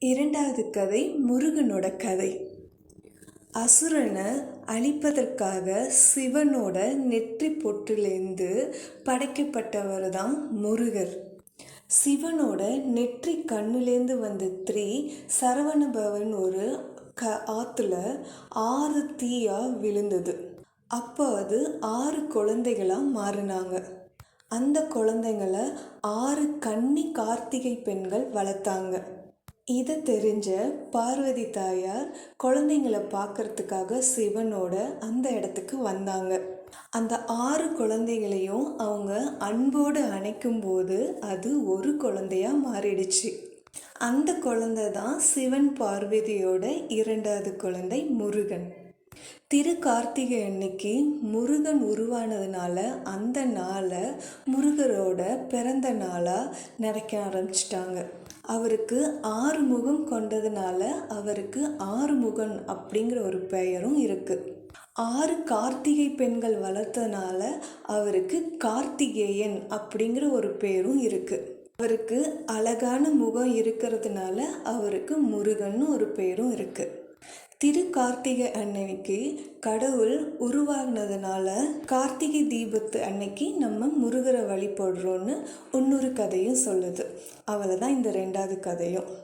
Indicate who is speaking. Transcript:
Speaker 1: இரண்டாவது கதை முருகனோட கதை. அசுரனை அழிப்பதற்காக சிவனோட நெற்றி பொட்டிலேருந்து படைக்கப்பட்டவர் தான் முருகர். சிவனோட நெற்றி கண்ணுலேருந்து வந்த சரவணபவன் ஒரு ஆற்றுல 6 தீயாக விழுந்தது. அப்போ அது 6 குழந்தைகளாக மாறினாங்க. அந்த குழந்தைங்களை 6 கன்னி கார்த்திகை பெண்கள் வளர்த்தாங்க. இதை தெரிஞ்ச பார்வதி தாயார் குழந்தைங்களை பார்க்கறதுக்காக சிவனோட அந்த இடத்துக்கு வந்தாங்க. அந்த 6 குழந்தைகளையும் அவங்க அன்போடு அணைக்கும் போது அது ஒரு குழந்தையா மாறிடுச்சு. அந்த குழந்தை தான் சிவன் பார்வதியோட 2வது குழந்தை முருகன். கார்த்திகை அன்னைக்கு முருகன் உருவானதுனால அந்த நாளை முருகரோட பிறந்த நாளாக நினைக்க ஆரம்பிச்சிட்டாங்க. அவருக்கு 6 முகம் கொண்டதுனால அவருக்கு ஆறுமுகன் அப்படிங்கிற ஒரு பெயரும் இருக்குது. 6 கார்த்திகை பெண்கள் வளர்த்தனால அவருக்கு கார்த்திகேயன் அப்படிங்கிற ஒரு பேரும் இருக்குது. அவருக்கு அழகான முகம் இருக்கிறதுனால அவருக்கு முருகன்னு ஒரு பேரும் இருக்குது. கார்த்திகை அன்னைக்கு கடவுள் உருவாகினதுனால கார்த்திகை தீபத்து அன்னைக்கு நம்ம முருகரை வழிபடுறோன்னு இன்னொரு கதையும் சொல்லுது. அவ்வளோதான் இந்த 2வது கதையும்.